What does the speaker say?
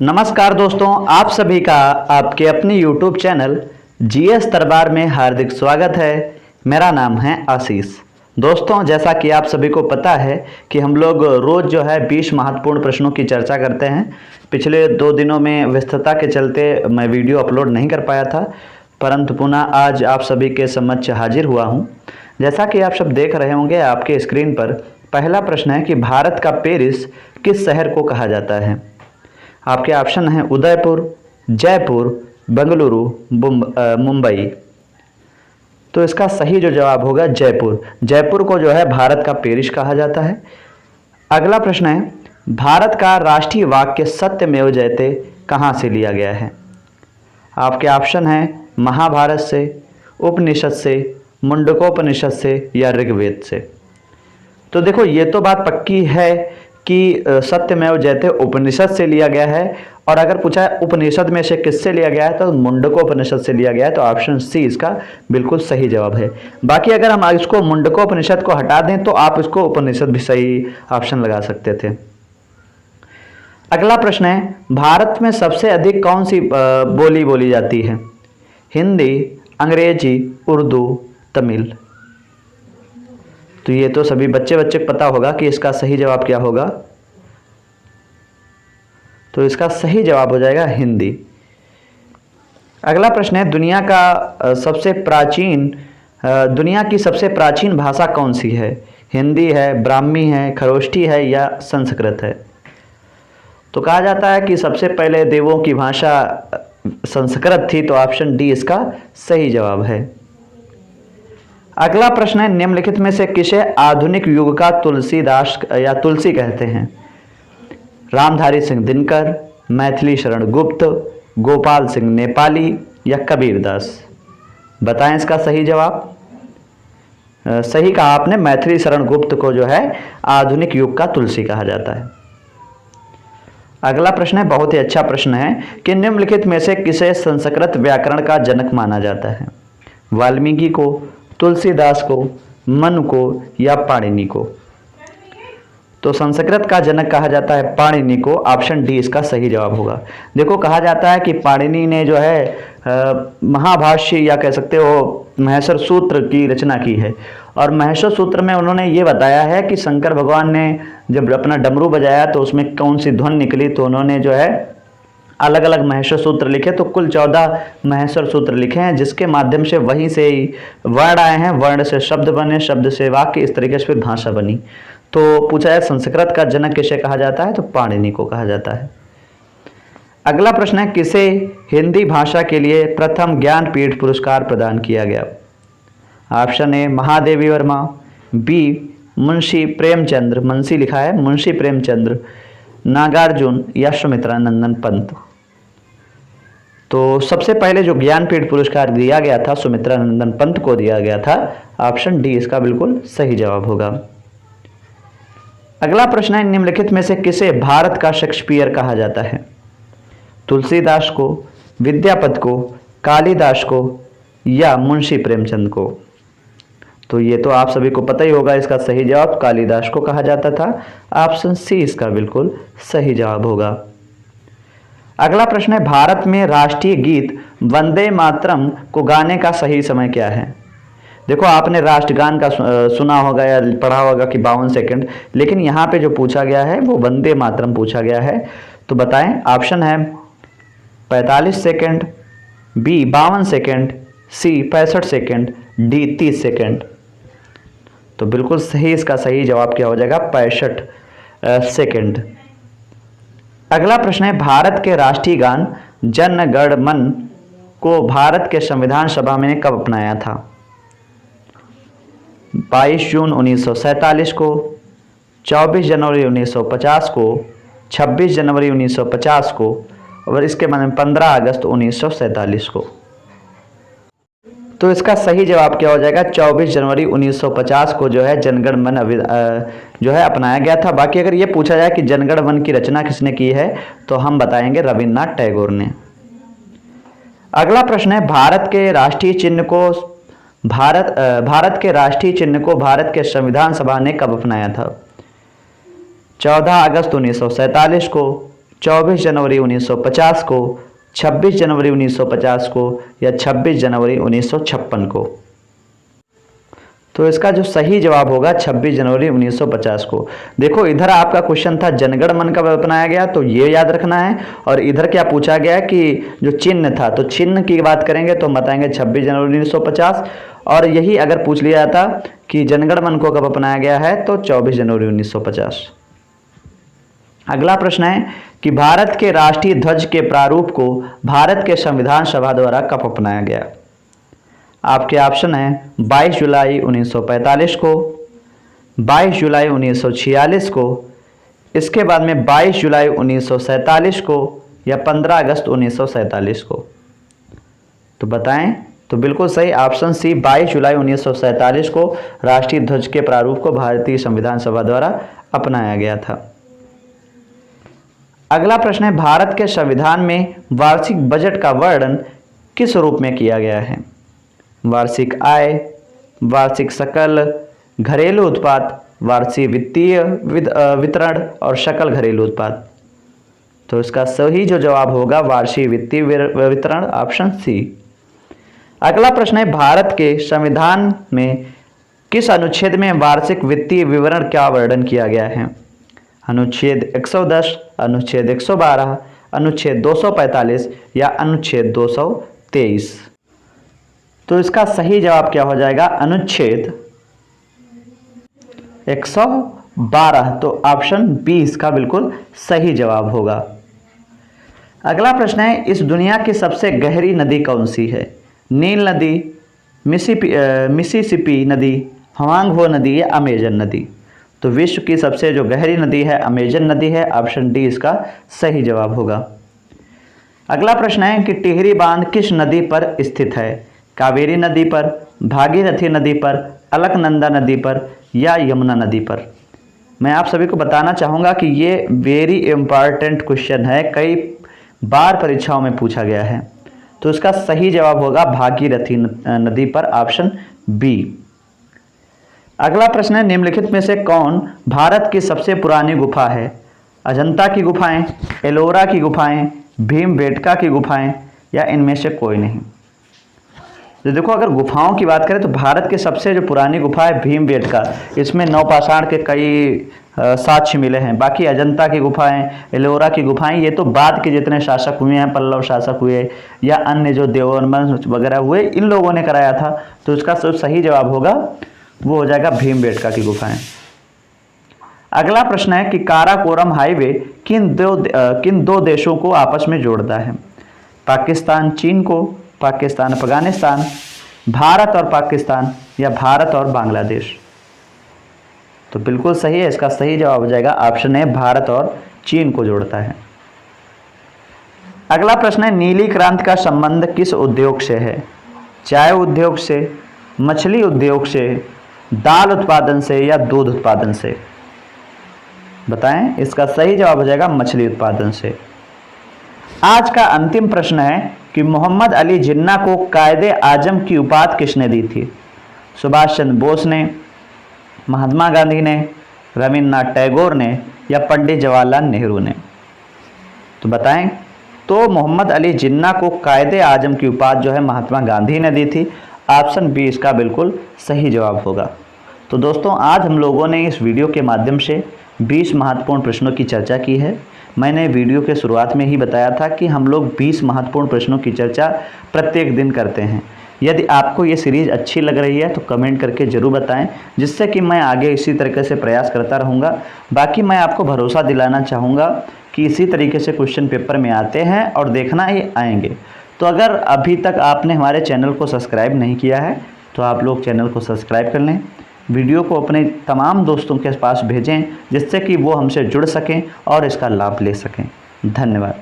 नमस्कार दोस्तों, आप सभी का आपके अपने YouTube चैनल जीएस दरबार में हार्दिक स्वागत है। मेरा नाम है आशीष। दोस्तों, जैसा कि आप सभी को पता है कि हम लोग रोज़ जो है 20 महत्वपूर्ण प्रश्नों की चर्चा करते हैं। पिछले 2 दिनों में व्यस्तता के चलते मैं वीडियो अपलोड नहीं कर पाया था, परंतु पुनः आज आप सभी के समक्ष हाजिर हुआ हूँ। जैसा कि आप सब देख रहे होंगे आपके स्क्रीन पर, पहला प्रश्न है कि भारत का पेरिस किस शहर को कहा जाता है। आपके ऑप्शन हैं उदयपुर, जयपुर, बेंगलुरु, मुंबई। तो इसका सही जो जवाब होगा जयपुर। जयपुर को जो है भारत का पेरिस कहा जाता है। अगला प्रश्न है, भारत का राष्ट्रीय वाक्य सत्यमेव जयते कहाँ से लिया गया है। आपके ऑप्शन हैं महाभारत से, उपनिषद से, मुंडकोपनिषद से या ऋग्वेद से। तो देखो, ये तो बात पक्की है कि सत्यमेव जयते उपनिषद से लिया गया है, और अगर पूछा है उपनिषद में से किससे लिया गया है तो मुंडकोपनिषद से लिया गया है। तो ऑप्शन सी इसका बिल्कुल सही जवाब है। बाकी अगर हम इसको मुंडकोपनिषद को हटा दें तो आप इसको उपनिषद भी सही ऑप्शन लगा सकते थे। अगला प्रश्न है, भारत में सबसे अधिक कौन सी बोली बोली जाती है। हिंदी, अंग्रेजी, उर्दू, तमिल। तो ये तो सभी बच्चे को पता होगा कि इसका सही जवाब क्या होगा। तो इसका सही जवाब हो जाएगा हिंदी। अगला प्रश्न है, दुनिया की सबसे प्राचीन भाषा कौन सी है। हिंदी है, ब्राह्मी है, खरोष्ठी है या संस्कृत है। तो कहा जाता है कि सबसे पहले देवों की भाषा संस्कृत थी, तो ऑप्शन डी इसका सही जवाब है। अगला प्रश्न है, निम्नलिखित में से किसे आधुनिक युग का तुलसीदास या तुलसी कहते हैं। रामधारी सिंह दिनकर, मैथिली शरण गुप्त, गोपाल सिंह नेपाली या कबीरदास। बताएं इसका सही जवाब। सही कहा आपने, मैथिली शरण गुप्त को जो है आधुनिक युग का तुलसी कहा जाता है। अगला प्रश्न है, बहुत ही अच्छा प्रश्न है कि निम्नलिखित में से किसे संस्कृत व्याकरण का जनक माना जाता है। वाल्मीकि को, तुलसीदास को, मनु को या पाणिनि को। तो संस्कृत का जनक कहा जाता है पाणिनि को। ऑप्शन डी इसका सही जवाब होगा। देखो, कहा जाता है कि पाणिनि ने जो है महाभाष्य या कह सकते हो महेश्वर सूत्र की रचना की है, और महेश्वर सूत्र में उन्होंने ये बताया है कि शंकर भगवान ने जब अपना डमरू बजाया तो उसमें कौन सी ध्वनि निकली, तो उन्होंने जो है अलग अलग महेश्वर सूत्र लिखे। तो कुल 14 महेश्वर सूत्र लिखे हैं, जिसके माध्यम से वहीं से ही वर्ण आए हैं, वर्ण से शब्द बने, शब्द से वाक्य, इस तरीके से फिर भाषा बनी। तो पूछा है संस्कृत का जनक किसे कहा जाता है, तो पाणिनि को कहा जाता है। अगला प्रश्न है, किसे हिंदी भाषा के लिए प्रथम ज्ञानपीठ पुरस्कार प्रदान किया गया। Option A Mahadevi Verma, B Munshi Premchandra, Munshi लिखा है मुंशी प्रेमचंद्र, नागार्जुन या सुमित्रा नंदन पंत। तो सबसे पहले जो ज्ञानपीठ पुरस्कार दिया गया था सुमित्रा नंदन पंत को दिया गया था। ऑप्शन डी इसका बिल्कुल सही जवाब होगा। अगला प्रश्न है, निम्नलिखित में से किसे भारत का शेक्सपियर कहा जाता है। तुलसीदास को, विद्यापति को, कालिदास को या मुंशी प्रेमचंद को। तो ये तो आप सभी को पता ही होगा, इसका सही जवाब कालिदास को कहा जाता था। ऑप्शन सी इसका बिल्कुल सही जवाब होगा। अगला प्रश्न है, भारत में राष्ट्रीय गीत वंदे मातरम को गाने का सही समय क्या है। देखो, आपने राष्ट्रगान का सुना होगा या पढ़ा होगा कि 52 सेकंड, लेकिन यहाँ पे जो पूछा गया है वो वंदे मातरम पूछा गया है। तो बताएं। ऑप्शन है 45 सेकंड, बी 52 सेकंड, सी 65 सेकंड, डी 30 सेकंड। तो बिल्कुल सही इसका सही जवाब क्या हो जाएगा, 65 सेकंड। अगला प्रश्न है, भारत के राष्ट्रीय गान जन गण मन को भारत के संविधान सभा में कब अपनाया था। 22 जून 1947 को, 24 जनवरी 1950 को, 26 जनवरी 1950 को, और इसके बाद में 15 अगस्त 1947 को। तो इसका सही जवाब क्या हो जाएगा, 24 जनवरी 1950 को जो है जनगण मन जो है अपनाया गया था। बाकी अगर ये पूछा जाए कि जनगण मन की रचना किसने की है, तो हम बताएंगे रविन्द्रनाथ टैगोर ने। अगला प्रश्न है, भारत के राष्ट्रीय चिन्ह को भारत के संविधान सभा ने कब अपनाया था। 14 अगस्त 1947 को, 24 जनवरी 1950 को, 26 जनवरी 1950 को या 26 जनवरी 1956 को? तो इसका जो सही जवाब होगा 26 जनवरी 1950 को। देखो इधर आपका क्वेश्चन था जनगण मन कब अपनाया गया, तो ये याद रखना है। और इधर क्या पूछा गया कि जो चिन्ह था, तो चिन्ह की बात करेंगे तो हम बताएंगे 26 जनवरी 1950। और यही अगर पूछ लिया जाता कि जनगण मन को कब अपनाया गया है, तो 24 जनवरी 1950। अगला प्रश्न है कि भारत के राष्ट्रीय ध्वज के प्रारूप को भारत के संविधान सभा द्वारा कब अपनाया गया? आपके ऑप्शन हैं 22 जुलाई 1945 को, 22 जुलाई 1946 को, इसके बाद में 22 जुलाई 1947 को या 15 अगस्त 1947 को? तो बताएं। तो बिल्कुल सही ऑप्शन सी 22 जुलाई 1947 को राष्ट्रीय ध्वज के प्रारूप को भारतीय संविधान सभा द्वारा अपनाया गया था। अगला प्रश्न है भारत के संविधान में वार्षिक बजट का वर्णन किस रूप में किया गया है? वार्षिक आय, वार्षिक सकल घरेलू उत्पाद, वार्षिक वित्तीय वितरण और सकल घरेलू उत्पाद। तो इसका सही जो जवाब होगा वार्षिक वित्तीय वितरण, ऑप्शन सी। अगला प्रश्न है भारत के संविधान में किस अनुच्छेद में वार्षिक वित्तीय विवरण का वर्णन किया गया है? अनुच्छेद 110, अनुच्छेद 112, अनुच्छेद 245 या अनुच्छेद 223? तो इसका सही जवाब क्या हो जाएगा? अनुच्छेद 112। तो ऑप्शन बी इसका बिल्कुल सही जवाब होगा। अगला प्रश्न है इस दुनिया की सबसे गहरी नदी कौन सी है? नील नदी, मिसिसिपी नदी, हवांगहो नदी या अमेजन नदी? तो विश्व की सबसे जो गहरी नदी है अमेजन नदी है, ऑप्शन डी इसका सही जवाब होगा। अगला प्रश्न है कि टिहरी बांध किस नदी पर स्थित है? कावेरी नदी पर, भागीरथी नदी पर, अलकनंदा नदी पर या यमुना नदी पर? मैं आप सभी को बताना चाहूँगा कि ये वेरी इम्पॉर्टेंट क्वेश्चन है, कई बार परीक्षाओं में पूछा गया है। तो इसका सही जवाब होगा भागीरथी नदी पर, ऑप्शन बी। अगला प्रश्न है निम्नलिखित में से कौन भारत की सबसे पुरानी गुफा है? अजंता की गुफाएं, एलोरा की गुफाएं, भीमबेटका की गुफाएं या इनमें से कोई नहीं? तो देखो अगर गुफाओं की बात करें तो भारत की सबसे जो पुरानी गुफा है भीमबेटका, इसमें नवपाषाण के कई साक्ष्य मिले हैं। बाकी अजंता की गुफाएं, एलोरा की गुफाएं, ये तो बाद के जितने शासक हुए हैं, पल्लव शासक हुए या अन्य जो देववंश वगैरह हुए, इन लोगों ने कराया था। तो इसका सही जवाब होगा वो हो जाएगा भीमबेटका की गुफाएं। अगला प्रश्न है कि काराकोरम हाईवे किन दो देशों को आपस में जोड़ता है? पाकिस्तान चीन को, पाकिस्तान अफगानिस्तान, भारत और पाकिस्तान या भारत और बांग्लादेश? तो बिल्कुल सही है, इसका सही जवाब हो जाएगा ऑप्शन ए, भारत और चीन को जोड़ता है। अगला प्रश्न है नीली क्रांति का संबंध किस उद्योग से है? चाय उद्योग से, मछली उद्योग से, दाल उत्पादन से या दूध उत्पादन से? बताएं। इसका सही जवाब हो जाएगा मछली उत्पादन से। आज का अंतिम प्रश्न है कि मोहम्मद अली जिन्ना को कायदे आजम की उपाधि किसने दी थी? सुभाष चंद्र बोस ने, महात्मा गांधी ने, रविन्द्रनाथ टैगोर ने या पंडित जवाहरलाल नेहरू ने? तो बताएं। तो मोहम्मद अली जिन्ना को कायदे आजम की उपाधि जो है महात्मा गांधी ने दी थी, ऑप्शन बी इसका बिल्कुल सही जवाब होगा। तो दोस्तों आज हम लोगों ने इस वीडियो के माध्यम से 20 महत्वपूर्ण प्रश्नों की चर्चा की है। मैंने वीडियो के शुरुआत में ही बताया था कि हम लोग 20 महत्वपूर्ण प्रश्नों की चर्चा प्रत्येक दिन करते हैं। यदि आपको ये सीरीज़ अच्छी लग रही है तो कमेंट करके ज़रूर बताएं, जिससे कि मैं आगे इसी तरीके से प्रयास करता रहूँगा। बाकी मैं आपको भरोसा दिलाना चाहूँगा कि इसी तरीके से क्वेश्चन पेपर में आते हैं और देखना ही आएंगे। तो अगर अभी तक आपने हमारे चैनल को सब्सक्राइब नहीं किया है तो आप लोग चैनल को सब्सक्राइब कर लें, वीडियो को अपने तमाम दोस्तों के पास भेजें, जिससे कि वो हमसे जुड़ सकें और इसका लाभ ले सकें। धन्यवाद।